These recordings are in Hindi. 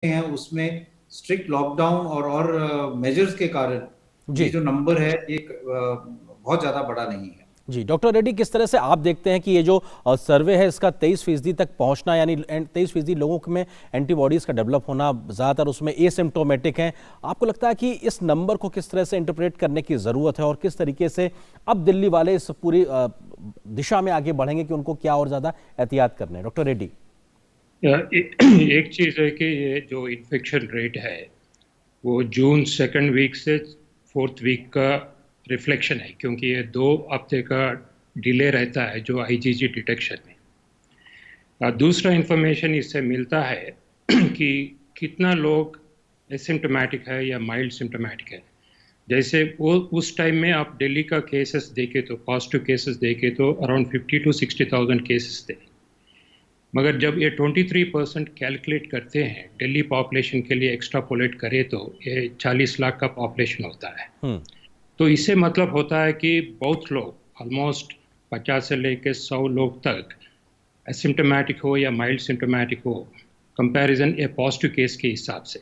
हैं उसमें स्ट्रिक्ट लॉकडाउन और मेजर्स के कारण ये जी। जो नंबर है ये बहुत ज्यादा बड़ा नहीं है। जी डॉक्टर रेड्डी, किस तरह से आप देखते हैं कि ये जो सर्वे है इसका 23% तक पहुंचना, यानी 23% लोगों में एंटीबॉडीज का डेवलप होना, ज़्यादातर उसमें एसिम्प्टोमेटिक हैं, आपको लगता है कि इस नंबर को किस तरह से इंटरप्रेट करने की ज़रूरत है और किस तरीके से अब दिल्ली वाले इस पूरी दिशा में आगे बढ़ेंगे कि उनको क्या और ज़्यादा एहतियात करने हैं? डॉक्टर रेड्डी। एक चीज़ है कि ये जो इन्फेक्शन रेट है वो जून सेकंड वीक से फोर्थ वीक का रिफ्लेक्शन है, क्योंकि ये 2 हफ्ते का डिले रहता है जो आईजीजी डिटेक्शन में। दूसरा इंफॉर्मेशन इससे मिलता है कि कितना लोग एसिम्टोमेटिक है या माइल्ड सिम्टोमेटिक है। जैसे वो उस टाइम में आप दिल्ली का केसेस देखे तो, पॉजिटिव केसेस देखे तो अराउंड 50 to 60,000 केसेस थे। मगर जब ये 23% कैलकुलेट करते हैं दिल्ली पॉपुलेशन के लिए, एक्स्ट्रापोलेट करें तो ये 40 लाख का पॉपुलेशन होता है। तो इससे मतलब होता है कि बहुत लोग, ऑलमोस्ट 50 से लेकर 100 लोग तक एसिम्टोमेटिक हो या माइल्ड सिम्टोमेटिक हो, कंपैरिजन ए पॉजिटिव केस के हिसाब से।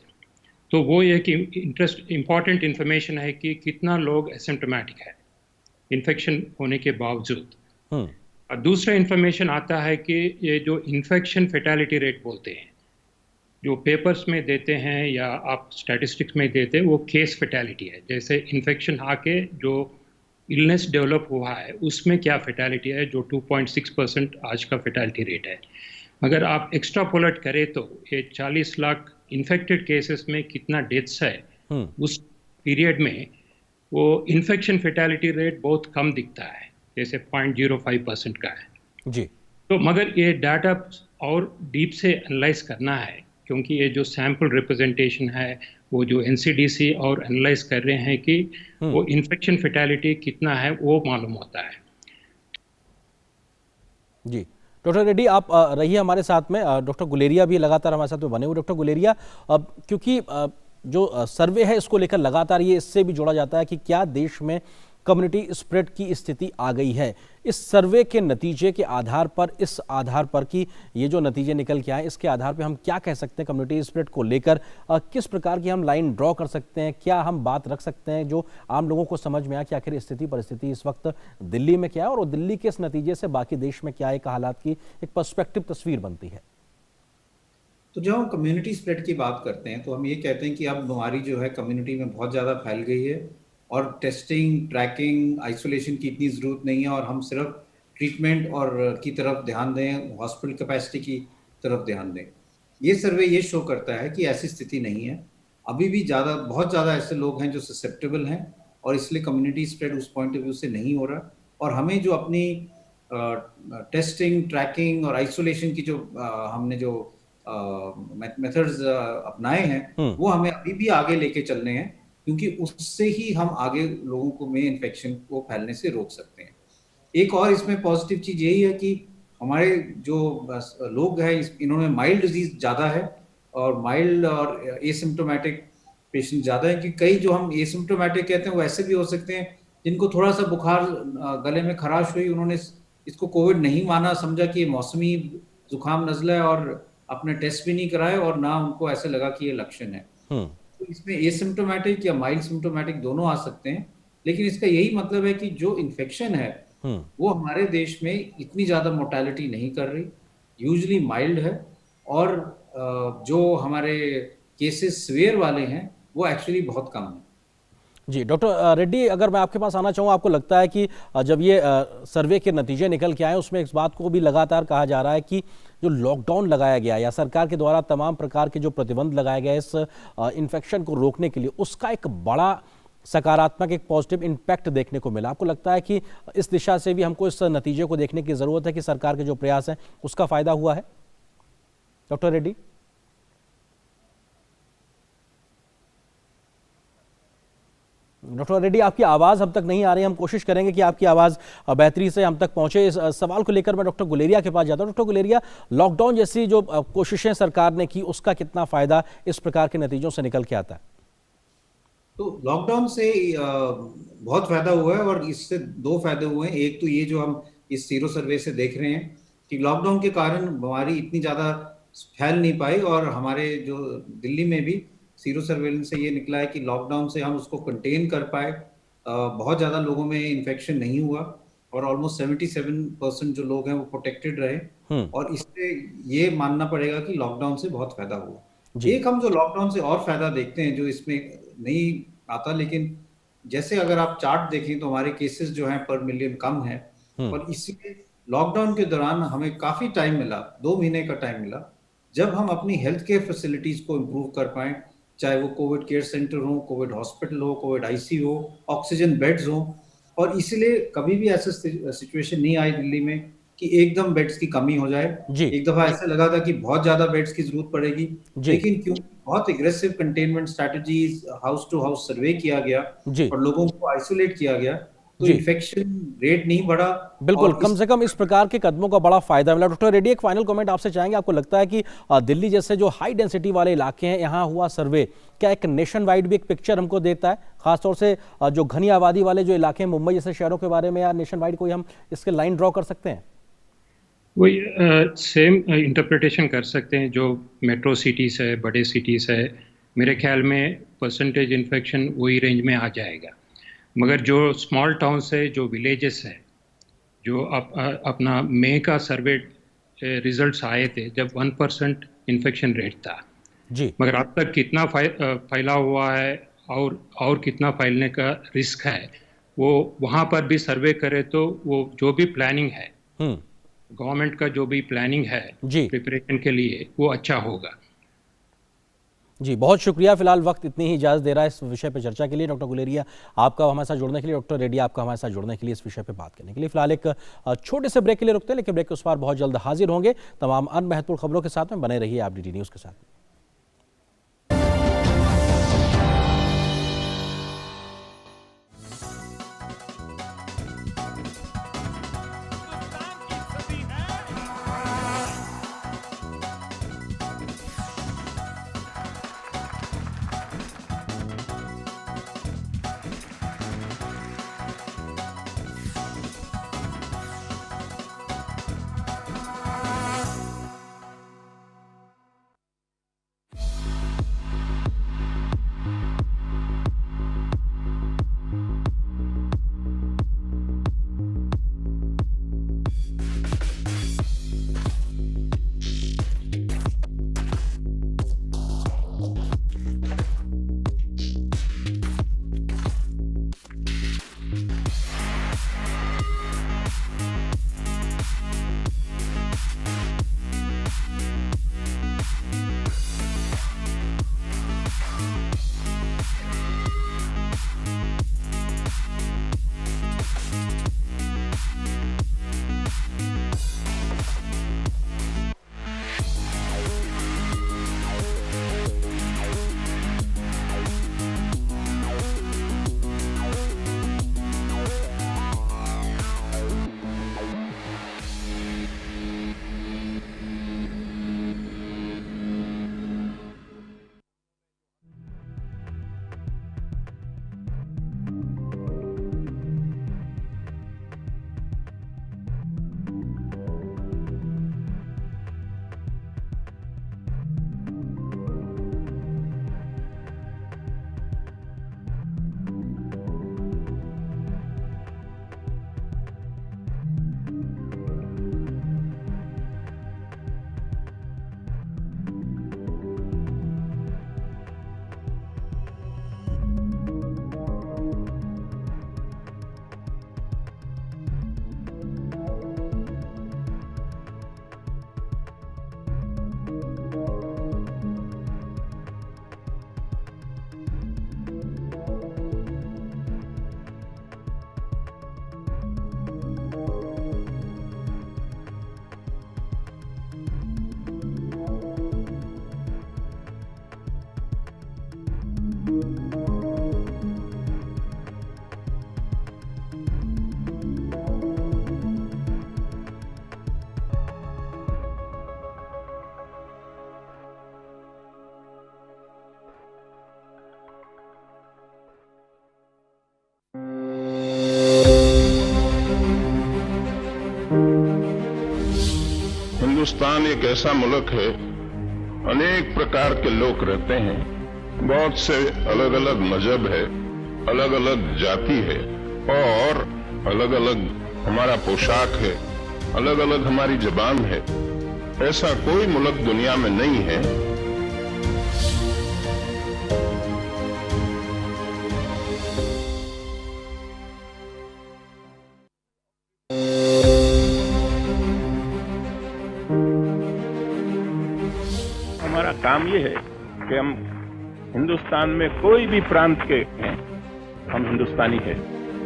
तो वो एक इम्पॉर्टेंट इन्फॉर्मेशन है कि कितना लोग एसिम्टोमेटिक है इन्फेक्शन होने के बावजूद। और दूसरा इन्फॉर्मेशन आता है कि ये जो इन्फेक्शन फेटालिटी रेट बोलते हैं, जो पेपर्स में देते हैं या आप स्टैटिस्टिक्स में देते हैं, वो केस फेटालिटी है। जैसे इन्फेक्शन आके जो इलनेस डेवलप हुआ है उसमें क्या फेटालिटी है, जो 2.6% आज का फेटालिटी रेट है। अगर आप एक्स्ट्रापोलेट करें तो ये 40 लाख इन्फेक्टेड केसेस में कितना डेथ्स है उस पीरियड में, वो इन्फेक्शन फेटालिटी रेट बहुत कम दिखता है, जैसे 0.05% का है। जी। तो मगर ये डाटा और डीप से एनालाइज करना है, क्योंकि ये जो सैंपल रिप्रेजेंटेशन है वो जो एनसीडीसी और एनालाइज कर रहे हैं कि वो इन्फेक्शन फेटालिटी कितना है वो मालूम होता है। जी डॉक्टर रेड्डी, आप रहिए हमारे साथ में। डॉक्टर गुलेरिया भी लगातार हमारे साथ में बने हुए। डॉक्टर गुलेरिया, क्योंकि जो सर्वे है इसको लेकर लगातार ये इससे भी जोड़ा जाता है कि क्या देश में कम्युनिटी स्प्रेड की स्थिति आ गई है। इस सर्वे के नतीजे के आधार पर, इस आधार पर कि ये जो नतीजे निकल के आए, इसके आधार पर हम क्या कह सकते हैं कम्युनिटी स्प्रेड को लेकर? किस प्रकार की हम लाइन ड्रॉ कर सकते हैं? क्या हम बात रख सकते हैं जो आम लोगों को समझ में आए कि आखिर स्थिति परिस्थिति इस वक्त दिल्ली में क्या है और दिल्ली के इस नतीजे से बाकी देश में क्या एक हालात की एक पर्सपेक्टिव तस्वीर बनती है? तो जब हम कम्युनिटी स्प्रेड की बात करते हैं तो हम ये कहते हैं कि अब बीमारी जो है कम्युनिटी में बहुत ज़्यादा फैल गई है और टेस्टिंग, ट्रैकिंग, आइसोलेशन की इतनी ज़रूरत नहीं है और हम सिर्फ ट्रीटमेंट और की तरफ ध्यान दें, हॉस्पिटल कैपेसिटी की तरफ ध्यान दें। ये सर्वे ये शो करता है कि ऐसी स्थिति नहीं है। अभी भी बहुत ज़्यादा ऐसे लोग हैं जो ससेप्टेबल हैं और इसलिए कम्युनिटी स्प्रेड उस पॉइंट ऑफ व्यू से नहीं हो रहा। और हमें जो अपनी टेस्टिंग, ट्रैकिंग और आइसोलेशन की जो हमने जो मेथड्स अपनाए हैं वो हमें अभी भी आगे लेके चलने हैं, क्योंकि उससे ही हम आगे लोगों को में इन्फेक्शन को फैलने से रोक सकते हैं। एक और इसमें पॉजिटिव चीज यही है कि हमारे जो लोग हैं इन्होंने माइल्ड डिजीज ज्यादा है और माइल्ड और एसिम्टोमेटिक पेशेंट ज्यादा है, कि कई जो हम एसिम्टोमेटिक कहते हैं वो ऐसे भी हो सकते हैं जिनको थोड़ा सा बुखार, गले में खराश हुई, उन्होंने इसको कोविड नहीं माना, समझा कि ये मौसमी जुकाम नजला है और अपने टेस्ट भी नहीं कराए और ना उनको ऐसे लगा कि ये लक्षण है। तो इसमें एसिम्टोमेटिक या माइल्ड सिम्टोमेटिक दोनों आ सकते हैं, लेकिन इसका यही मतलब है कि जो इन्फेक्शन है वो हमारे देश में इतनी ज्यादा मोर्टेलिटी नहीं कर रही, यूजली माइल्ड है, और जो हमारे केसेस सीवियर वाले हैं वो एक्चुअली बहुत कम है। जी डॉक्टर रेड्डी, अगर मैं आपके पास आना चाहूँ, आपको लगता है कि जब ये सर्वे के नतीजे निकल के आए उसमें इस बात को भी लगातार कहा जा रहा है कि जो लॉकडाउन लगाया गया या सरकार के द्वारा तमाम प्रकार के जो प्रतिबंध लगाए गए इस इन्फेक्शन को रोकने के लिए, उसका एक बड़ा सकारात्मक, एक पॉजिटिव इम्पैक्ट देखने को मिला? आपको लगता है कि इस दिशा से भी हमको इस नतीजे को देखने की ज़रूरत है कि सरकार के जो प्रयास हैं उसका फ़ायदा हुआ है? डॉक्टर रेड्डी। डॉक्टर रेड्डी, आपकी आवाज़ अब तक नहीं आ रही। हम कोशिश करेंगे कि आपकी आवाज़ बेहतरी से हम तक पहुंचे। इस सवाल को लेकर मैं डॉक्टर गुलेरिया के पास जाता हूं। डॉक्टर गुलेरिया, लॉकडाउन जैसी जो कोशिशें सरकार ने की उसका कितना फ़ायदा इस प्रकार के नतीजों से निकल के आता है? तो लॉकडाउन से बहुत फायदा हुआ है और इससे दो फायदे हुए हैं। एक तो ये जो हम इस सीरो सर्वे से देख रहे हैं कि लॉकडाउन के कारण बीमारी इतनी ज़्यादा फैल नहीं पाई। और हमारे जो दिल्ली में भी सीरो सर्वेलेंस से ये निकला है कि लॉकडाउन से हम उसको कंटेन कर पाए, बहुत ज़्यादा लोगों में इन्फेक्शन नहीं हुआ और ऑलमोस्ट 77% जो लोग हैं वो प्रोटेक्टेड रहे। हम्म। और इससे ये मानना पड़ेगा कि लॉकडाउन से बहुत फायदा हुआ। जी। एक हम जो लॉकडाउन से और फायदा देखते हैं जो इसमें नहीं आता, लेकिन जैसे अगर आप चार्ट देखें तो हमारे केसेस जो हैं पर मिलियन कम है। हम्म। और इसलिए लॉकडाउन के दौरान हमें काफी टाइम मिला, 2 महीने का टाइम मिला, जब हम अपनी हेल्थ केयर फैसिलिटीज को इम्प्रूव कर पाए, चाहे वो कोविड केयर सेंटर हो, कोविड हॉस्पिटल हो, कोविड आईसीयू हो, ऑक्सीजन बेड्स हो। और इसलिए कभी भी ऐसा सिचुएशन नहीं आई दिल्ली में कि एकदम बेड्स की कमी हो जाए। जी। एक दफा ऐसा लगा था कि बहुत ज्यादा बेड्स की जरूरत पड़ेगी, जी। लेकिन क्योंकि बहुत aggressive containment strategies, house to house survey किया गया जी। और लोगों को आइसोलेट किया गया, तो जी। इन्फेक्शन रेट नहीं बढ़ा। बिल्कुल, और कम से कम इस प्रकार के कदमों का बड़ा फायदा मिला। डॉक्टर रेड्डी, एक फाइनल कमेंट आपसे चाहेंगे, आपको लगता है कि दिल्ली जैसे जो हाई डेंसिटी वाले इलाके हैं, यहाँ हुआ सर्वे क्या एक नेशन वाइड भी एक पिक्चर हमको देता है, खासतौर से जो घनी आबादी वाले जो इलाके हैं, मुंबई जैसे शहरों के बारे में, या नेशन वाइड कोई हम इसके लाइन ड्रॉ कर सकते हैं? वही सेम इंटरप्रिटेशन कर सकते हैं। जो मेट्रो सिटीज़ है, बड़े सिटीज़ है, मेरे ख्याल में परसेंटेज इन्फेक्शन वही रेंज में आ जाएगा। मगर जो स्मॉल टाउन्स है, जो विलेजेस है, जो अपना मई का सर्वे रिजल्ट्स आए थे जब 1% इन्फेक्शन रेट था, जी। मगर अब तक कितना फैला हुआ है और कितना फैलने का रिस्क है, वो वहाँ पर भी सर्वे करें तो वो जो भी प्लानिंग है, हम्म। गवर्नमेंट का जो भी प्लानिंग है जी। प्रिपरेशन के लिए, वो अच्छा होगा। जी, बहुत शुक्रिया। फिलहाल वक्त इतनी ही इजाज़त दे रहा है इस विषय पर चर्चा के लिए। डॉक्टर गुलेरिया, आपका हमारे साथ जुड़ने के लिए, डॉक्टर रेड्डी आपका हमारे साथ जुड़ने के लिए, इस विषय पर बात करने के लिए। फिलहाल एक छोटे से ब्रेक के लिए रुकते हैं, लेकिन ब्रेक के उस पार बहुत जल्द हाजिर होंगे तमाम अन्य महत्वपूर्ण खबरों के साथ में। बने रहिए आप DD न्यूज़ के साथ। हिंदुस्तान एक ऐसा मुल्क है अनेक प्रकार के लोग रहते हैं, बहुत से अलग अलग मजहब है, अलग अलग जाति है और अलग अलग हमारा पोशाक है, अलग अलग हमारी जबान है। ऐसा कोई मुल्क दुनिया में नहीं है हमारा काम ये है कि हम हिंदुस्तान में कोई भी प्रांत के हैं, हम हिंदुस्तानी हैं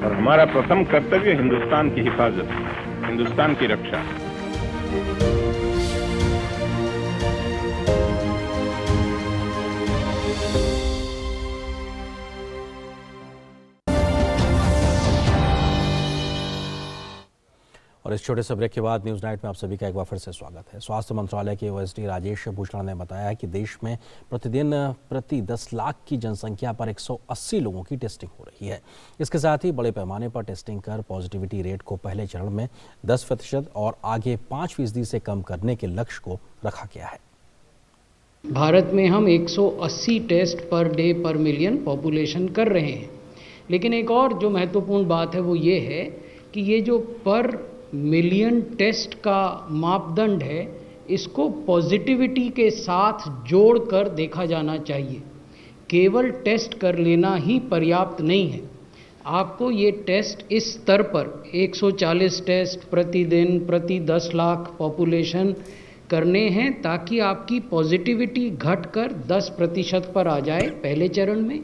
और हमारा प्रथम कर्तव्य हिंदुस्तान की हिफाजत, हिंदुस्तान की रक्षा। और इस छोटे से ब्रेक के बाद न्यूज़ नाइट में आप सभी का एक बार फिर से स्वागत है। स्वास्थ्य मंत्रालय के ओएसडी राजेश भूषण ने बताया है कि देश में प्रतिदिन प्रति 10 लाख की जनसंख्या पर 180 लोगों की टेस्टिंग हो रही है। इसके साथ ही बड़े पैमाने पर टेस्टिंग कर पॉजिटिविटी रेट को पहले चरण में 10% और आगे 5% से कम करने के लक्ष्य को रखा गया है। भारत में हम 180 टेस्ट पर डे पर मिलियन पॉपुलेशन कर रहे हैं, लेकिन एक और जो महत्वपूर्ण बात है वो ये है कि ये जो पर मिलियन टेस्ट का मापदंड है, इसको पॉजिटिविटी के साथ जोड़कर देखा जाना चाहिए। केवल टेस्ट कर लेना ही पर्याप्त नहीं है, आपको ये टेस्ट इस स्तर पर 140 टेस्ट प्रतिदिन प्रति 10 लाख पॉपुलेशन करने हैं ताकि आपकी पॉजिटिविटी घटकर 10% पर आ जाए पहले चरण में,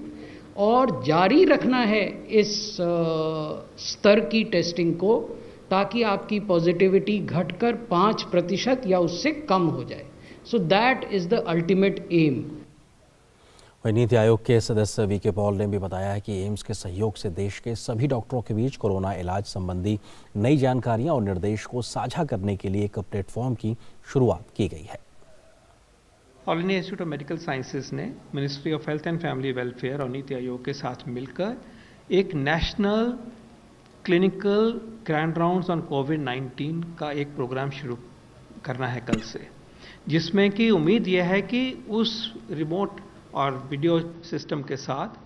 और जारी रखना है इस स्तर की टेस्टिंग को ताकि आपकी पॉजिटिविटी घटकर 5% या उससे कम हो जाए। So that is the ultimate aim. वहीं नीति आयोग के सदस्य वीके पॉल ने भी बताया है कि एम्स के सहयोग से देश के सभी डॉक्टरों के बीच कोरोना इलाज संबंधी नई जानकारियां और निर्देश को साझा करने के लिए एक प्लेटफॉर्म की शुरुआत की गई है। All India Institute of Medical Sciences ने Ministry of Health and Family Welfare और नीति आयोग के साथ मिलकर एक national clinical grand rounds on कोविड-19 का एक प्रोग्राम शुरू करना है कल से, जिसमें कि उम्मीद यह है कि उस रिमोट और वीडियो सिस्टम के साथ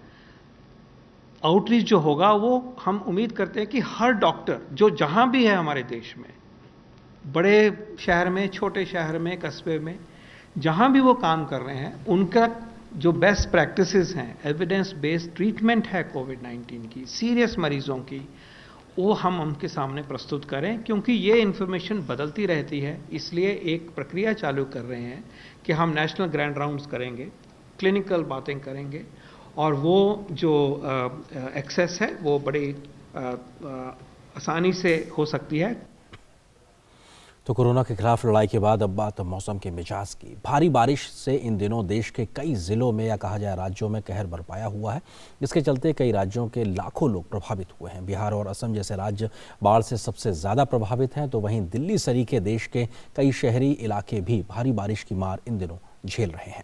आउटरीच जो होगा वो हम उम्मीद करते हैं कि हर डॉक्टर जो जहां भी है हमारे देश में, बड़े शहर में, छोटे शहर में, कस्बे में, जहां भी वो काम कर रहे हैं, उनका जो बेस्ट प्रैक्टिसेस हैं, एविडेंस बेस्ड ट्रीटमेंट है कोविड-19 की, सीरियस मरीजों की, वो हम उनके सामने प्रस्तुत करें, क्योंकि ये इन्फॉर्मेशन बदलती रहती है। इसलिए एक प्रक्रिया चालू कर रहे हैं कि हम नेशनल ग्रैंड राउंड्स करेंगे, क्लिनिकल बातें करेंगे, और वो जो एक्सेस है वो बड़ी आसानी से हो सकती है। तो कोरोना के खिलाफ लड़ाई के बाद अब बात मौसम के मिजाज की। भारी बारिश से इन दिनों देश के कई जिलों में या कहा जाए राज्यों में कहर बरपाया हुआ है, जिसके चलते कई राज्यों के लाखों लोग प्रभावित हुए हैं। बिहार और असम जैसे राज्य बाढ़ से सबसे ज़्यादा प्रभावित हैं, तो वहीं दिल्ली सरीखे देश के कई शहरी इलाके भी भारी बारिश की मार इन दिनों झेल रहे हैं।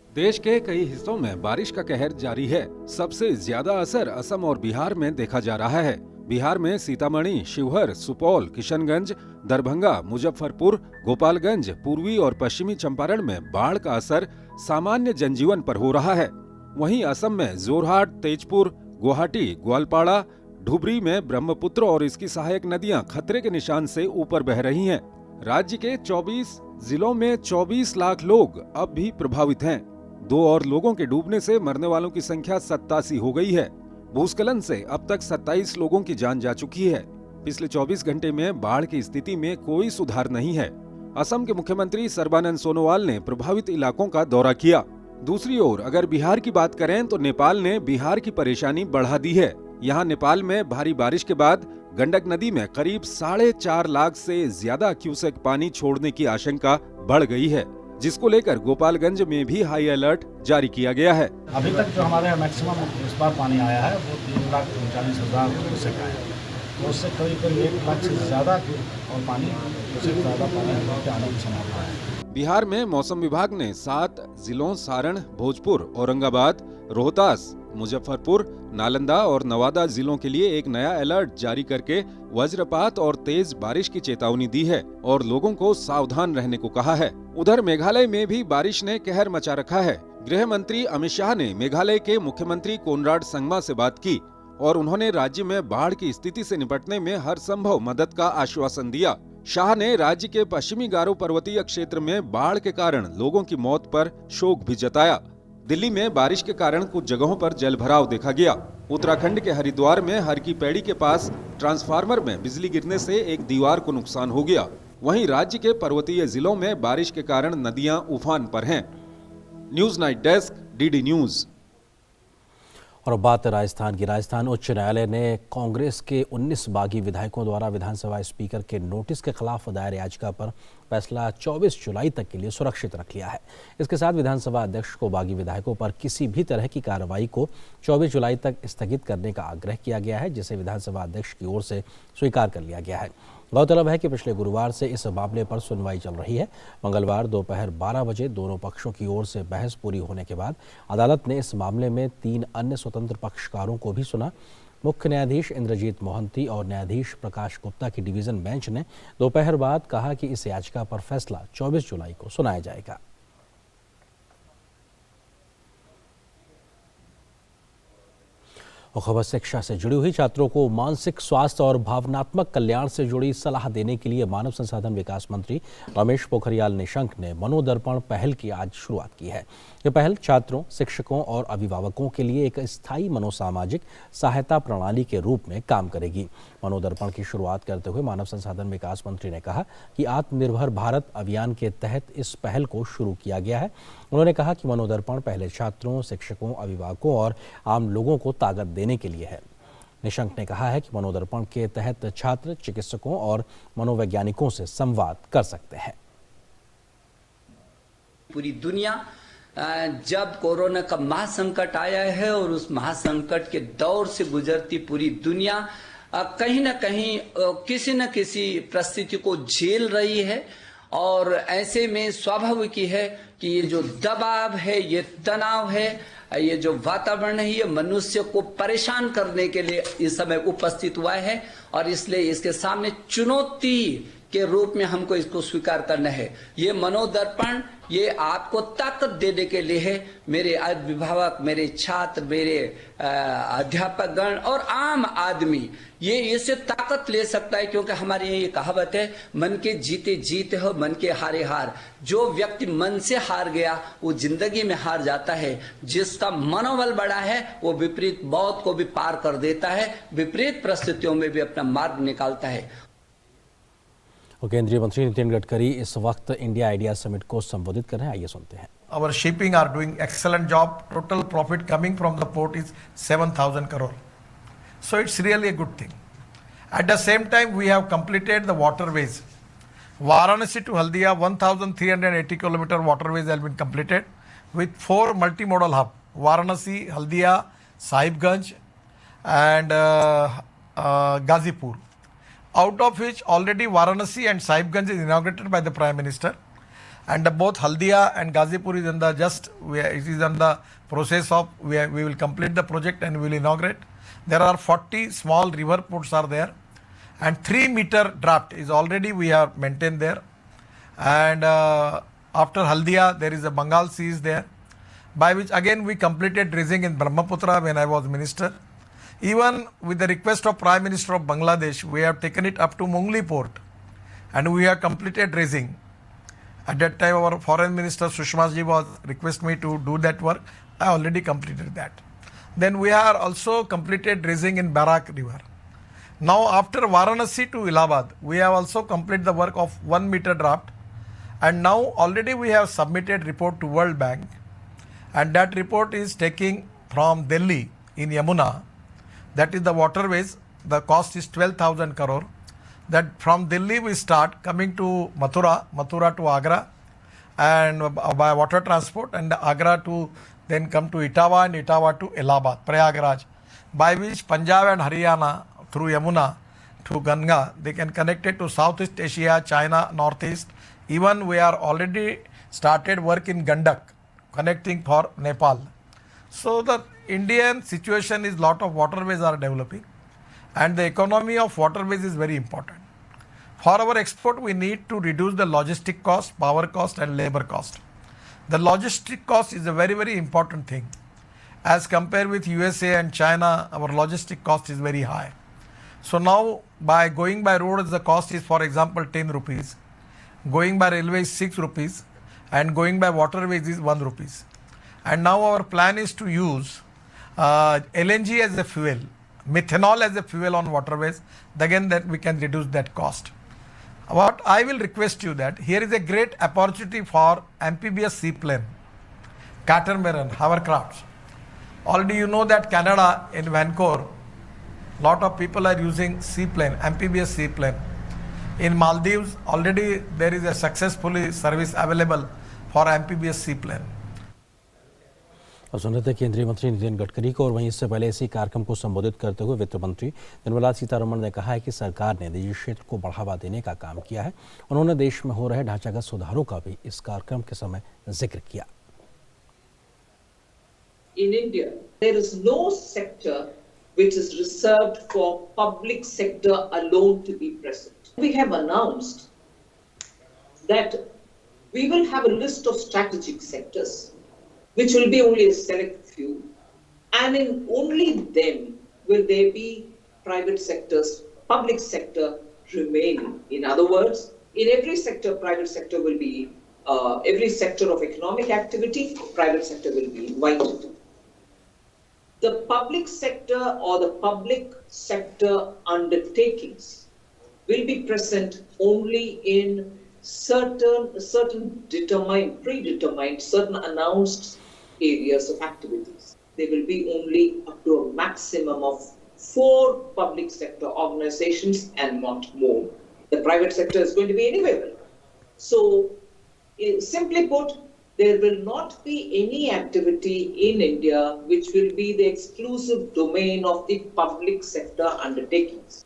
देश के कई हिस्सों में बारिश का कहर जारी है। सबसे ज्यादा असर असम और बिहार में देखा जा रहा है। बिहार में सीतामढ़ी, शिवहर, सुपौल, किशनगंज, दरभंगा, मुजफ्फरपुर, गोपालगंज, पूर्वी और पश्चिमी चंपारण में बाढ़ का असर सामान्य जनजीवन पर हो रहा है। वहीं असम में जोरहाट, तेजपुर, गुवाहाटी, ग्वालपाड़ा, धुबरी में ब्रह्मपुत्र और इसकी सहायक नदियां खतरे के निशान से ऊपर बह रही हैं। राज्य के 24 जिलों में 24 लाख लोग अब भी प्रभावित हैं। 2 और लोगों के डूबने से मरने वालों की संख्या 87 हो गई है। भूस्खलन से अब तक 27 लोगों की जान जा चुकी है। पिछले 24 घंटे में बाढ़ की स्थिति में कोई सुधार नहीं है। असम के मुख्यमंत्री सर्बानंद सोनोवाल ने प्रभावित इलाकों का दौरा किया। दूसरी ओर अगर बिहार की बात करें तो नेपाल ने बिहार की परेशानी बढ़ा दी है। यहाँ नेपाल में भारी बारिश के बाद गंडक नदी में करीब 4.5 लाख से ज्यादा क्यूसेक पानी छोड़ने की आशंका बढ़ गई है, जिसको लेकर गोपालगंज में भी हाई अलर्ट जारी किया गया है। अभी तक जो हमारे मैक्सिमम इस बार पानी आया है वो 3,39,000 क्यूसेक आया है, तो उससे करीब 1 लाख से ज्यादा और पानी उससे ज्यादा पानी आने की संभावना है। बिहार में मौसम विभाग ने 7 जिलों सारण, भोजपुर, औरंगाबाद, रोहतास, मुजफ्फरपुर, नालंदा और नवादा जिलों के लिए एक नया अलर्ट जारी करके वज्रपात और तेज बारिश की चेतावनी दी है और लोगों को सावधान रहने को कहा है। उधर मेघालय में भी बारिश ने कहर मचा रखा है। गृह मंत्री अमित शाह ने मेघालय के मुख्यमंत्री कोनराड संगमा से बात की और उन्होंने राज्य में बाढ़ की स्थिति से निपटने में हर संभव मदद का आश्वासन दिया। शाह ने राज्य के पश्चिमी गारो पर्वतीय क्षेत्र में बाढ़ के कारण लोगों की मौत पर शोक भी जताया। दिल्ली में बारिश के कारण कुछ जगहों पर जल भराव देखा गया। उत्तराखंड के हरिद्वार में हर की पैड़ी के पास ट्रांसफार्मर में बिजली गिरने से एक दीवार को नुकसान हो गया। वहीं राज्य के पर्वतीय जिलों में बारिश के कारण नदियां उफान पर हैं। News night desk, DD news. और अब बात राजस्थान की। राजस्थान उच्च न्यायालय ने कांग्रेस के 19 बागी विधायकों द्वारा विधानसभा स्पीकर के नोटिस के खिलाफ दायर याचिका पर फैसला 24 जुलाई तक के लिए सुरक्षित रख लिया है। इसके साथ विधानसभा अध्यक्ष को बागी विधायकों पर किसी भी तरह की कार्रवाई को 24 जुलाई तक स्थगित करने का आग्रह किया गया है, जिसे विधानसभा अध्यक्ष की ओर से स्वीकार कर लिया गया है। गौरतलब है कि पिछले गुरुवार से इस मामले पर सुनवाई चल रही है। मंगलवार दोपहर 12 बजे दोनों पक्षों की ओर से बहस पूरी होने के बाद अदालत ने इस मामले में 3 अन्य स्वतंत्र पक्षकारों को भी सुना। मुख्य न्यायाधीश इंद्रजीत मोहंती और न्यायाधीश प्रकाश गुप्ता की डिवीजन बेंच ने दोपहर बाद कहा कि इस याचिका पर फैसला 24 जुलाई को सुनाया जाएगा। और खबर शिक्षा से जुड़ी हुई। छात्रों को मानसिक स्वास्थ्य और भावनात्मक कल्याण से जुड़ी सलाह देने के लिए मानव संसाधन विकास मंत्री रमेश पोखरियाल निशंक ने मनोदर्पण पहल की आज शुरुआत की है। यह पहल छात्रों, शिक्षकों और अभिभावकों के लिए एक स्थायी मनोसामाजिक सहायता प्रणाली के रूप में काम करेगी। मनोदर्पण की शुरुआत करते हुए मानव संसाधन विकास मंत्री ने कहा कि आत्मनिर्भर भारत अभियान के तहत इस पहल को शुरू किया गया है। उन्होंने कहा कि मनोदर्पण पहले छात्रों, शिक्षकों, अभिभावकों और आम लोगों को ताकत देने के लिए है। निशंक ने कहा है कि मनोदर्पण के तहत छात्र चिकित्सकों और मनोवैज्ञानिकों से संवाद कर सकते हैं। पूरी दुनिया जब कोरोना का महासंकट आया है और उस महासंकट के दौर से गुजरती पूरी दुनिया कहीं न कहीं किसी न किसी परिस्थिति को झेल रही है और ऐसे में स्वाभाविक ही है कि ये जो दबाव है, ये तनाव है, ये जो वातावरण है, ये मनुष्य को परेशान करने के लिए इस समय उपस्थित हुआ है और इसलिए इसके सामने चुनौती के रूप में हमको इसको स्वीकार करना है। ये मनोदर्पण ये आपको ताकत देने के लिए है। मेरे अभिभावक, मेरे छात्र, मेरे अध्यापकगण और आम आदमी ये इससे ताकत ले सकता है, क्योंकि हमारी ये कहावत है, मन के जीते जीत हो, मन के हारे हार। जो व्यक्ति मन से हार गया वो जिंदगी में हार जाता है। जिसका मनोबल बड़ा है वो विपरीत मौत को भी पार कर देता है, विपरीत परिस्थितियों में भी अपना मार्ग निकालता है। और केंद्रीय मंत्री नितिन गडकरी इस वक्त इंडिया आइडिया समिट को संबोधित कर रहे हैं। आइए सुनते हैं। Our shipping are doing excellent job. Total profit coming from the port is 7,000 crore. So it's really a good thing. At the same time, we have completed the waterways. Varanasi to Haldia, 1,380 kilometer waterways have been completed with 4 multimodal hub. Varanasi, Haldia, Sahibganj and Gazipur. Out of which already Varanasi and Sahibganj is inaugurated by the Prime Minister, and both Haldia and Gazipur is in the it is on the process of we will complete the project and we will inaugurate. There are 40 small river ports are there, and 3-meter draft is already we have maintained there. And after Haldia there is a Bengal Sea is there, by which again we completed dredging in Brahmaputra when I was minister. Even with the request of Prime Minister of Bangladesh, we have taken it up to Mongli port and we have completed dredging. At that time our foreign minister Sushma ji was request me to do that work. I already completed that. Then we have also completed dredging in Barak river. Now after Varanasi to Allahabad, we have also completed the work of 1-meter draft, and now already we have submitted report to World Bank, and that report is taking from Delhi in Yamuna. That is the waterways, the cost is 12,000 crore. That from Delhi we start coming to Mathura to Agra, and by water transport, and Agra to then come to Etawah, and Etawah to Allahabad, Prayagraj, by which Punjab and Haryana through Yamuna to Ganga, they can connect it to Southeast Asia, China, Northeast. Even we are already started work in Gandak, connecting for Nepal. So the Indian situation is lot of waterways are developing, and the economy of waterways is very important. For our export, we need to reduce the logistic cost, power cost, and labor cost. The logistic cost is a very, very important thing. As compared with USA and China, our logistic cost is very high. So now by going by road, the cost is, for example, 10 rupees. Going by railway is 6 rupees, and going by waterways is 1 rupees. And now our plan is to use LNG as a fuel, methanol as a fuel on waterways. Again, that we can reduce that cost. What I will request you that here is a great opportunity for amphibious seaplane, catamaran, hovercrafts. Already you know that Canada in Vancouver, lot of people are using seaplane, amphibious seaplane. In Maldives, already there is a successfully service available for amphibious seaplane. और सुन रहे थे केंद्रीय मंत्री नितिन गडकरी को। और वहीं इससे पहले इसी कार्यक्रम को संबोधित करते हुए वित्त मंत्री निर्मला सीतारमण ने कहा है कि सरकार ने निजी क्षेत्र को बढ़ावा देने का काम किया है। उन्होंने देश में हो रहे ढांचागत सुधारों का भी इस कार्यक्रम के समय जिक्र किया। In India, there is no sector which is reserved for public sector alone to be present. We have announced that we will have a list of strategic sectors, which will be only a select few, and in only them will there be private sectors, public sector remaining. In other words, in every sector, private sector will be, every sector of economic activity, private sector will be invited. The public sector or the public sector undertakings will be present only in certain determined, predetermined, certain announced areas of activities. They will be only up to a maximum of 4 public sector organizations and not more. The private sector is going to be anywhere. So, simply put, there will not be any activity in India which will be the exclusive domain of the public sector undertakings.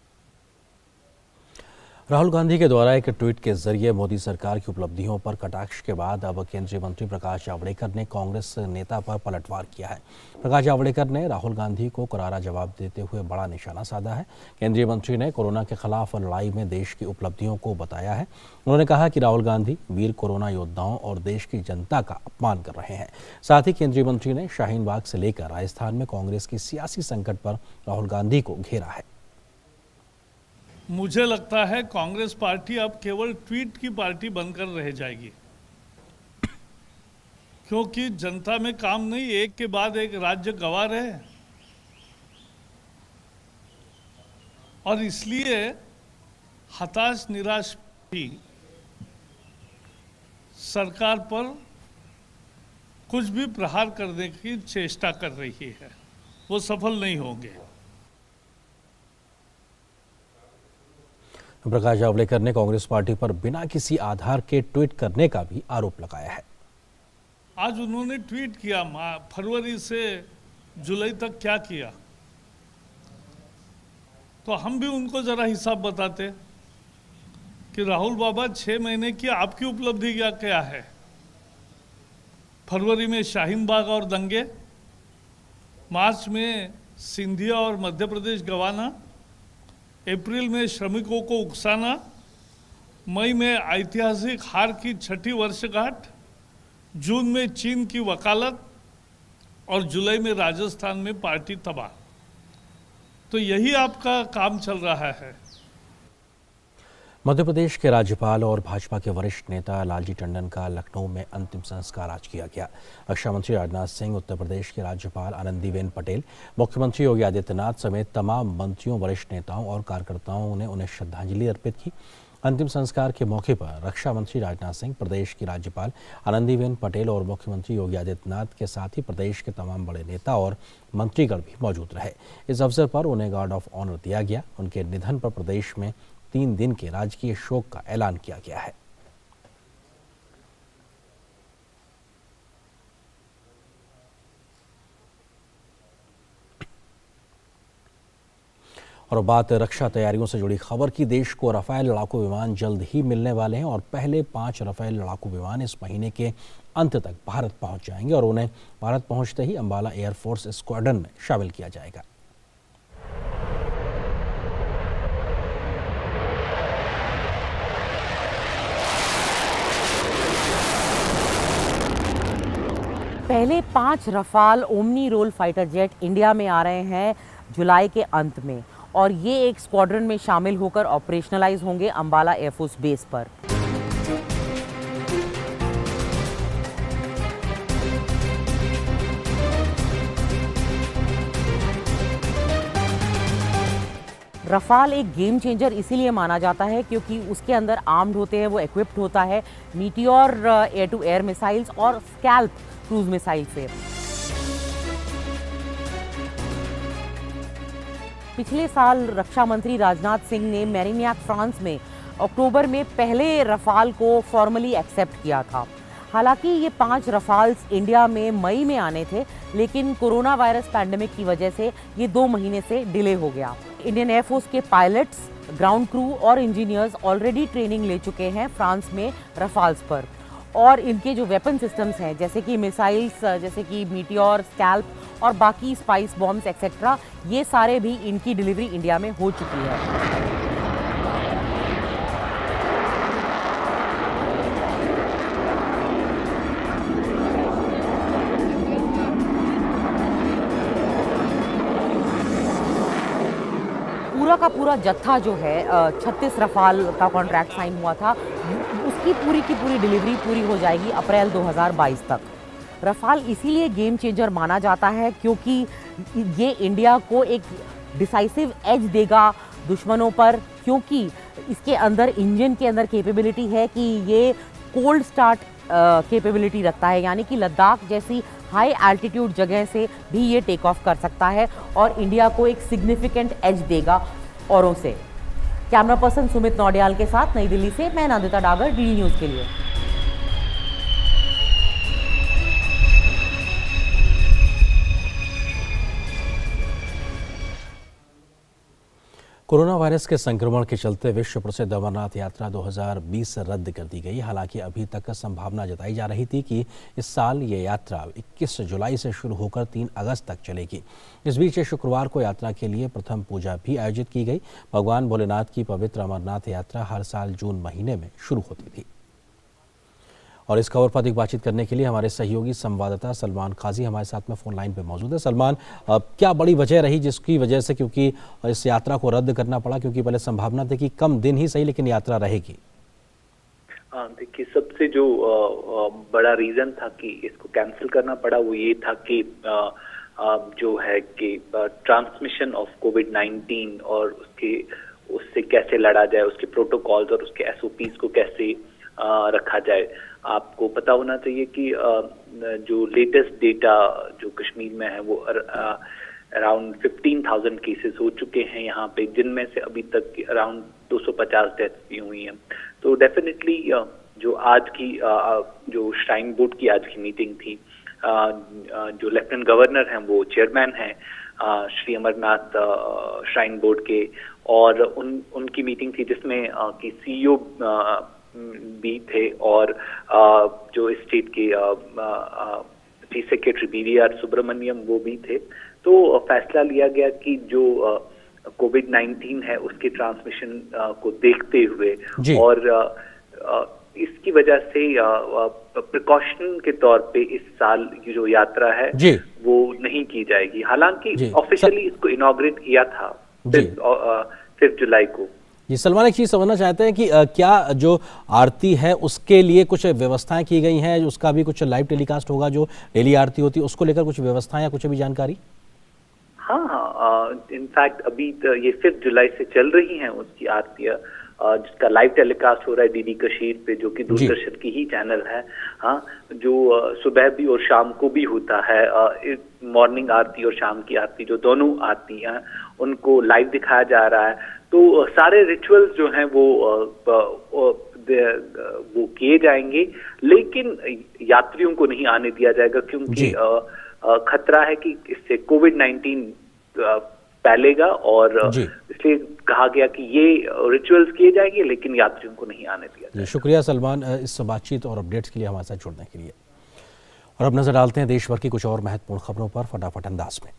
Rahul Gandhi के द्वारा एक ट्वीट के जरिए मोदी सरकार की उपलब्धियों पर कटाक्ष के बाद अब केंद्रीय मंत्री प्रकाश जावड़ेकर ने कांग्रेस नेता पर पलटवार किया है। प्रकाश जावड़ेकर ने राहुल गांधी को करारा जवाब देते हुए बड़ा निशाना साधा है। केंद्रीय मंत्री ने कोरोना के खिलाफ लड़ाई में देश की उपलब्धियों को बताया है। उन्होंने कहा कि राहुल गांधी वीर कोरोना योद्धाओं और देश की जनता का अपमान कर रहे हैं। साथ ही केंद्रीय मंत्री ने शाहीन बाग से लेकर राजस्थान में कांग्रेस की सियासी संकट पर राहुल गांधी को घेरा है। मुझे लगता है कांग्रेस पार्टी अब केवल ट्वीट की पार्टी बनकर रह जाएगी, क्योंकि जनता में काम नहीं, एक के बाद एक राज्य गंवा रहे, और इसलिए हताश निराश भी सरकार पर कुछ भी प्रहार करने की चेष्टा कर रही है, वो सफल नहीं होंगे। प्रकाश जावड़ेकर ने कांग्रेस पार्टी पर बिना किसी आधार के ट्वीट करने का भी आरोप लगाया है। आज उन्होंने ट्वीट किया फरवरी से जुलाई तक क्या किया, तो हम भी उनको जरा हिसाब बताते कि राहुल बाबा 6 महीने की आपकी उपलब्धि क्या है। फरवरी में शाहीन बाग और दंगे, मार्च में सिंधिया और मध्य प्रदेश गंवाना, अप्रैल में श्रमिकों को उकसाना, मई में ऐतिहासिक हार की 6ठी वर्षगांठ, जून में चीन की वकालत और जुलाई में राजस्थान में पार्टी तबाह। तो यही आपका काम चल रहा है। मध्य प्रदेश के राज्यपाल और भाजपा के वरिष्ठ नेता लालजी टंडन का लखनऊ में अंतिम संस्कार आज किया गया। रक्षा मंत्री राजनाथ सिंह, उत्तर प्रदेश की राज्यपाल आनंदीबेन पटेल, मुख्यमंत्री योगी आदित्यनाथ समेत तमाम मंत्रियों, वरिष्ठ नेताओं और कार्यकर्ताओं ने उन्हें श्रद्धांजलि अर्पित की। अंतिम संस्कार के मौके पर रक्षा मंत्री राजनाथ सिंह, प्रदेश की राज्यपाल आनंदीबेन पटेल और मुख्यमंत्री योगी आदित्यनाथ के साथ ही प्रदेश के तमाम बड़े नेता और मंत्रीगण भी मौजूद रहे। इस अवसर पर उन्हें गार्ड ऑफ ऑनर दिया गया। उनके निधन पर प्रदेश में 3 दिन के राजकीय शोक का ऐलान किया गया है। और बात रक्षा तैयारियों से जुड़ी खबर की। देश को राफेल लड़ाकू विमान जल्द ही मिलने वाले हैं और पहले 5 राफेल लड़ाकू विमान इस महीने के अंत तक भारत पहुंच जाएंगे और उन्हें भारत पहुंचते ही अंबाला एयरफोर्स स्क्वाड्रन में शामिल किया जाएगा। पहले 5 Rafale omni role fighter jet India में आ रहे हैं जुलाई के अंत में और ये एक स्क्वाड्रन में शामिल होकर ऑपरेशनलाइज होंगे अंबाला एयरफोर्स बेस पर। रफाल एक गेम चेंजर इसीलिए माना जाता है क्योंकि उसके अंदर आर्म्ड होते हैं, वो इक्विप्ड होता है Meteor air to air missiles और स्कैल्प क्रूज मिसाइल से। पिछले साल रक्षा मंत्री राजनाथ सिंह ने मेरिन्याक फ्रांस में अक्टूबर में पहले रफाल को फॉर्मली एक्सेप्ट किया था। हालांकि ये 5 रफाल्स इंडिया में मई में आने थे, लेकिन कोरोना वायरस पैंडेमिक की वजह से ये 2 महीने से डिले हो गया। इंडियन एयरफोर्स के पायलट्स, ग्राउंड क्रू और इंजीनियर्स ऑलरेडी ट्रेनिंग ले चुके हैं फ्रांस में रफाल्स पर और इनके जो वेपन सिस्टम्स हैं जैसे कि मिसाइल्स, जैसे कि मीटियोर, स्कैल्प और बाकी स्पाइस बॉम्ब्स एक्सेट्रा, ये सारे भी इनकी डिलीवरी इंडिया में हो चुकी है। पूरा का पूरा जत्था जो है 36 रफाल का कॉन्ट्रैक्ट साइन हुआ था, उसकी पूरी की पूरी डिलीवरी पूरी हो जाएगी अप्रैल 2022 तक। रफाल इसीलिए गेम चेंजर माना जाता है क्योंकि ये इंडिया को एक डिसाइसिव एज देगा दुश्मनों पर, क्योंकि इसके अंदर इंजन के अंदर कैपेबिलिटी है कि ये कोल्ड स्टार्ट कैपेबिलिटी रखता है, यानी कि लद्दाख जैसी हाई एल्टीट्यूड जगह से भी ये टेक ऑफ कर सकता है और इंडिया को एक सिग्निफिकेंट एज देगा औरों से। कैमरा पर्सन सुमित नौडियाल के साथ नई दिल्ली से मैं नंदिता डागर, डीडी न्यूज़ के लिए। कोरोना वायरस के संक्रमण के चलते विश्व प्रसिद्ध अमरनाथ यात्रा 2020 रद्द कर दी गई। हालांकि अभी तक संभावना जताई जा रही थी कि इस साल ये यात्रा 21 जुलाई से शुरू होकर 3 अगस्त तक चलेगी। इस बीच शुक्रवार को यात्रा के लिए प्रथम पूजा भी आयोजित की गई। भगवान भोलेनाथ की पवित्र अमरनाथ यात्रा हर साल जून महीने में शुरू होती थी। और इस खबर पर अधिक बातचीत करने के लिए हमारे सहयोगी संवाददाता सलमान काजी हमारे साथ में फोन लाइन पे मौजूद है। सलमान, क्या बड़ी वजह रही जिसकी वजह से क्योंकि इस यात्रा को रद्द करना पड़ा? क्योंकि पहले संभावना थी कि कम दिन ही सही लेकिन यात्रा रहेगी। देखिए, सबसे जो बड़ा रीजन था कि इसको कैंसिल करना पड़ा वो ये था कि जो है कि ट्रांसमिशन ऑफ कोविड-19 और उससे कैसे लड़ा जाए, उसके प्रोटोकॉल्स और उसके SOPs को कैसे रखा जाए। आपको पता होना चाहिए कि जो लेटेस्ट डेटा जो कश्मीर में है वो अराउंड 15,000 केसेस हो चुके हैं यहाँ पे, जिनमें से अभी तक अराउंड 250 डेथ्स भी हुई हैं। तो डेफिनेटली जो आज की जो श्राइन बोर्ड की आज की मीटिंग थी, जो लेफ्टिनेंट गवर्नर हैं वो चेयरमैन हैं श्री अमरनाथ श्राइन बोर्ड के, और उनकी मीटिंग थी जिसमें कि CEO भी थे और जो स्टेट के चीफ सेक्रेटरी BVR सुब्रमण्यम वो भी थे। तो फैसला लिया गया कि जो कोविड-19 है उसके ट्रांसमिशन को देखते हुए और इसकी वजह से प्रिकॉशन के तौर पे इस साल की जो यात्रा है वो नहीं की जाएगी। हालांकि ऑफिशियली इसको इनॉग्रेट किया था 5 जुलाई को। जी सलमान, एक चीज़ समझना चाहते हैं कि क्या जो आरती है उसके लिए कुछ व्यवस्थाएं की गई हैं? उसका भी कुछ लाइव टेलीकास्ट होगा, जो डेली आरती होती है उसको लेकर कुछ व्यवस्थाएं या कुछ भी जानकारी? हाँ, इनफैक्ट अभी तो ये 5 जुलाई से चल रही हैं उसकी आरतियाँ, जिसका लाइव टेलीकास्ट हो रहा है डीडी कशीर पे, जो कि दूरदर्शन की ही चैनल है। हाँ, जो सुबह भी और शाम को भी होता है, मॉर्निंग आरती और शाम की आरती, जो दोनों आरती हैं उनको लाइव दिखाया जा रहा है। तो सारे रिचुअल्स जो हैं वो किए जाएंगे, लेकिन यात्रियों को नहीं आने दिया जाएगा क्योंकि खतरा है कि इससे कोविड-19 फैलेगा, और इसलिए कहा गया कि ये रिचुअल्स किए जाएंगे लेकिन यात्रियों को नहीं आने दिया जाएगा। शुक्रिया सलमान इस बातचीत और अपडेट्स के लिए हमारे साथ जुड़ने के लिए। और अब नजर डालते हैं देश भर की कुछ और महत्वपूर्ण खबरों पर फटाफट अंदाज में।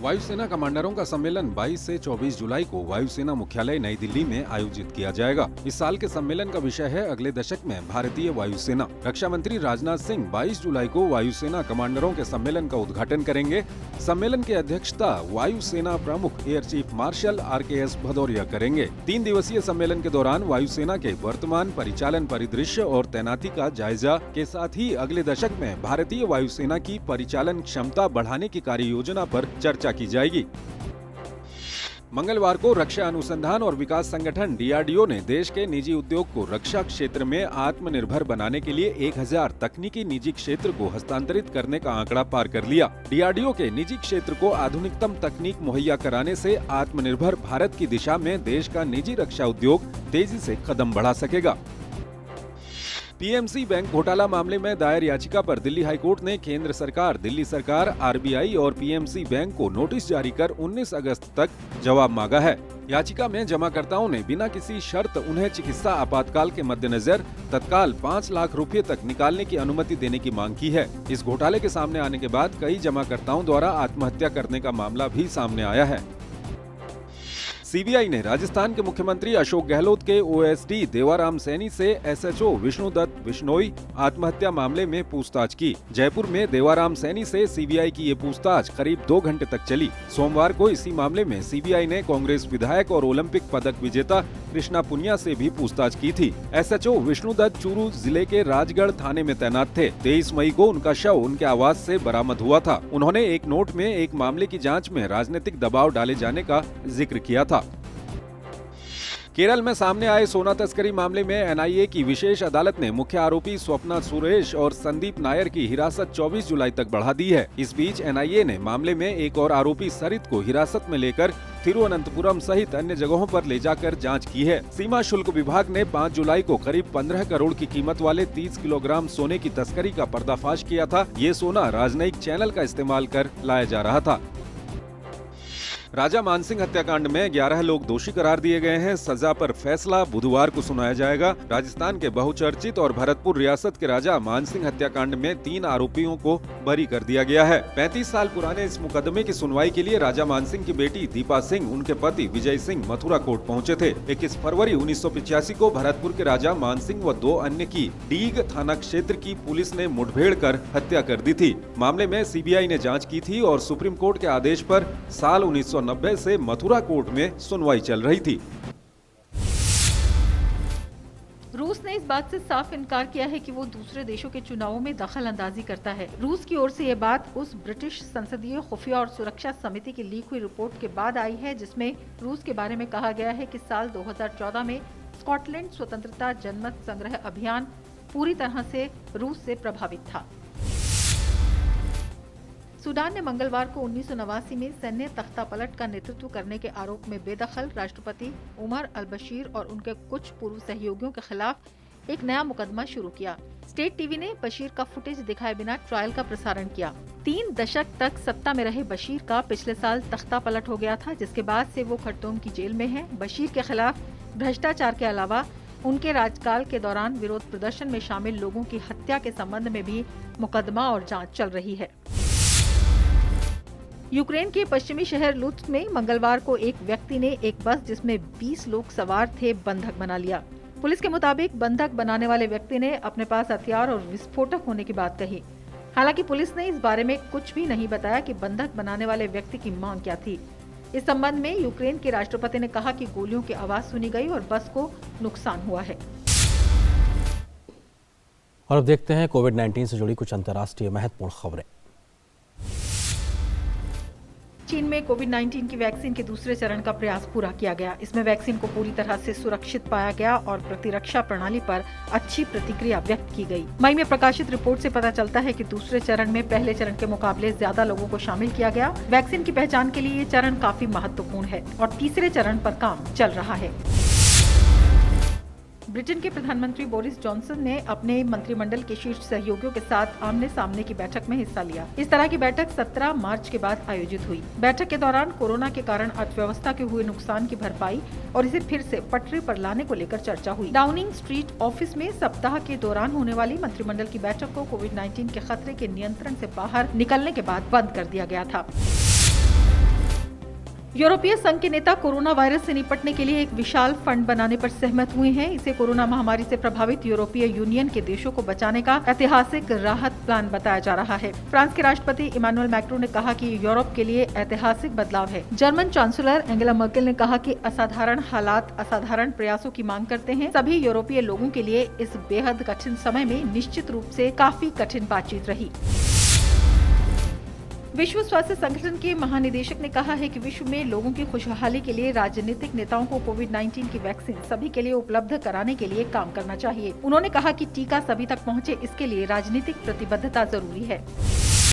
वायुसेना कमांडरों का सम्मेलन 22 से 24 जुलाई को वायुसेना मुख्यालय नई दिल्ली में आयोजित किया जाएगा। इस साल के सम्मेलन का विषय है अगले दशक में भारतीय वायुसेना। रक्षा मंत्री राजनाथ सिंह 22 जुलाई को वायुसेना कमांडरों के सम्मेलन का उद्घाटन करेंगे। सम्मेलन की अध्यक्षता वायुसेना प्रमुख air chief marshal RKS Bhadauria करेंगे। 3 दिवसीय सम्मेलन के दौरान वायुसेना के वर्तमान परिचालन परिदृश्य और तैनाती का जायजा के साथ ही अगले दशक में भारतीय वायुसेना की परिचालन क्षमता बढ़ाने की कार्य योजना पर चर्चा की जाएगी। मंगलवार को रक्षा अनुसंधान और विकास संगठन DRDO ने देश के निजी उद्योग को रक्षा क्षेत्र में आत्मनिर्भर बनाने के लिए 1000 तकनीकी निजी क्षेत्र को हस्तांतरित करने का आंकड़ा पार कर लिया। DRDO के निजी क्षेत्र को आधुनिकतम तकनीक मुहैया कराने से आत्मनिर्भर भारत की दिशा में देश का निजी रक्षा उद्योग तेजी से कदम बढ़ा सकेगा। PMC बैंक घोटाला मामले में दायर याचिका पर दिल्ली हाईकोर्ट ने केंद्र सरकार, दिल्ली सरकार, RBI और PMC बैंक को नोटिस जारी कर 19 अगस्त तक जवाब मांगा है। याचिका में जमाकर्ताओं ने बिना किसी शर्त उन्हें चिकित्सा आपातकाल के मद्देनजर तत्काल 5 लाख रुपए तक निकालने की अनुमति देने की मांग की है। इस घोटाले के सामने आने के बाद कई जमाकर्ताओं द्वारा आत्महत्या करने का मामला भी सामने आया है। CBI ने राजस्थान के मुख्यमंत्री अशोक गहलोत के OSD देवाराम सैनी से SHO विष्णुदत्त बिश्नोई आत्महत्या मामले में पूछताछ की। जयपुर में देवाराम सैनी से CBI की ये पूछताछ करीब 2 घंटे तक चली। सोमवार को इसी मामले में CBI ने कांग्रेस विधायक और ओलंपिक पदक विजेता कृष्णा पुनिया से भी पूछताछ की थी। SHO विष्णुदत्त चूरू जिले के राजगढ़ थाने में तैनात थे। 23 मई को उनका शव उनके आवास से बरामद हुआ था। उन्होंने एक नोट में एक मामले की जांच में राजनीतिक दबाव डाले जाने का जिक्र किया था। केरल में सामने आए सोना तस्करी मामले में NIA की विशेष अदालत ने मुख्य आरोपी स्वप्ना सुरेश और संदीप नायर की हिरासत 24 जुलाई तक बढ़ा दी है। इस बीच NIA ने मामले में एक और आरोपी सरित को हिरासत में लेकर तिरुवनंतपुरम सहित अन्य जगहों पर ले जाकर जांच की है। सीमा शुल्क विभाग ने 5 जुलाई को करीब 15 करोड़ की कीमत वाले 30 किलोग्राम सोने की तस्करी का पर्दाफाश किया था। ये सोना राजनयिक चैनल का इस्तेमाल कर लाया जा रहा था। राजा मानसिंह हत्याकांड में 11 लोग दोषी करार दिए गए हैं। सजा पर फैसला बुधवार को सुनाया जाएगा। राजस्थान के बहुचर्चित और भरतपुर रियासत के राजा मानसिंह हत्याकांड में 3 आरोपियों को बरी कर दिया गया है। 35 साल पुराने इस मुकदमे की सुनवाई के लिए राजा मानसिंह की बेटी दीपा सिंह, उनके पति विजय सिंह मथुरा कोर्ट पहुंचे थे। 21 फरवरी 1985 को भरतपुर के राजा मानसिंह व 2 अन्य की डीग थाना क्षेत्र की पुलिस ने मुठभेड़ कर हत्या कर दी थी। मामले में CBI ने जाँच की थी और सुप्रीम कोर्ट के आदेश पर साल 1990 से मथुरा कोर्ट में सुनवाई चल रही थी। रूस ने इस बात से साफ इनकार किया है कि वो दूसरे देशों के चुनावों में दखल अंदाजी करता है। रूस की ओर से ये बात उस ब्रिटिश संसदीय खुफिया और सुरक्षा समिति की लीक हुई रिपोर्ट के बाद आई है, जिसमें रूस के बारे में कहा गया है कि साल 2014 में स्कॉटलैंड स्वतंत्रता जनमत संग्रह अभियान पूरी तरह से रूस से प्रभावित था। सूडान ने मंगलवार को 1989 में सैन्य तख्तापलट का नेतृत्व करने के आरोप में बेदखल राष्ट्रपति उमर अल-बशीर और उनके कुछ पूर्व सहयोगियों के खिलाफ एक नया मुकदमा शुरू किया। स्टेट टीवी ने बशीर का फुटेज दिखाए बिना ट्रायल का प्रसारण किया। 3 दशक तक सत्ता में रहे बशीर का पिछले साल तख्तापलट हो गया था, जिसके बाद से वो खर्तूम की जेल में है। बशीर के खिलाफ भ्रष्टाचार के अलावा उनके राज्यकाल के दौरान विरोध प्रदर्शन में शामिल लोगों की हत्या के संबंध में भी मुकदमा और जाँच चल रही है। यूक्रेन के पश्चिमी शहर लुत्स्क में मंगलवार को एक व्यक्ति ने एक बस जिसमें 20 लोग सवार थे बंधक बना लिया। पुलिस के मुताबिक बंधक बनाने वाले व्यक्ति ने अपने पास हथियार और विस्फोटक होने की बात कही। हालांकि पुलिस ने इस बारे में कुछ भी नहीं बताया कि बंधक बनाने वाले व्यक्ति की मांग क्या थी। इस संबंध में यूक्रेन के राष्ट्रपति ने कहा कि गोलियों की आवाज सुनी गई और बस को नुकसान हुआ है। और अब देखते हैं कोविड-19 से जुड़ी कुछ अंतर्राष्ट्रीय महत्वपूर्ण खबरें। चीन में कोविड-19 की वैक्सीन के दूसरे चरण का प्रयास पूरा किया गया। इसमें वैक्सीन को पूरी तरह से सुरक्षित पाया गया और प्रतिरक्षा प्रणाली पर अच्छी प्रतिक्रिया व्यक्त की गई। मई में प्रकाशित रिपोर्ट से पता चलता है कि दूसरे चरण में पहले चरण के मुकाबले ज्यादा लोगों को शामिल किया गया। वैक्सीन की पहचान के लिए ये चरण काफी महत्वपूर्ण है और तीसरे चरण पर काम चल रहा है। ब्रिटेन के प्रधानमंत्री बोरिस जॉनसन ने अपने मंत्रिमंडल के शीर्ष सहयोगियों के साथ आमने सामने की बैठक में हिस्सा लिया। इस तरह की बैठक 17 मार्च के बाद आयोजित हुई। बैठक के दौरान कोरोना के कारण अर्थव्यवस्था के हुए नुकसान की भरपाई और इसे फिर से पटरी पर लाने को लेकर चर्चा हुई। डाउनिंग स्ट्रीट ऑफिस में सप्ताह के दौरान होने वाली मंत्रिमंडल की बैठक को कोविड-19 के खतरे के नियंत्रण से बाहर निकलने के बाद बंद कर दिया गया था। यूरोपीय संघ के नेता कोरोना वायरस से निपटने के लिए एक विशाल फंड बनाने पर सहमत हुए हैं। इसे कोरोना महामारी से प्रभावित यूरोपीय यूनियन के देशों को बचाने का ऐतिहासिक राहत प्लान बताया जा रहा है। फ्रांस के राष्ट्रपति इमानुएल मैक्रों ने कहा कि यूरोप के लिए ऐतिहासिक बदलाव है। जर्मन चांसलर एंगेला मर्केल ने कहा कि असाधारण हालात असाधारण प्रयासों की मांग करते हैं। सभी यूरोपीय लोगों के लिए इस बेहद कठिन समय में निश्चित रूप से काफी कठिन बातचीत रही। विश्व स्वास्थ्य संगठन के महानिदेशक ने कहा है कि विश्व में लोगों की खुशहाली के लिए राजनीतिक नेताओं को कोविड-19 की वैक्सीन सभी के लिए उपलब्ध कराने के लिए काम करना चाहिए। उन्होंने कहा कि टीका सभी तक पहुंचे, इसके लिए राजनीतिक प्रतिबद्धता जरूरी है।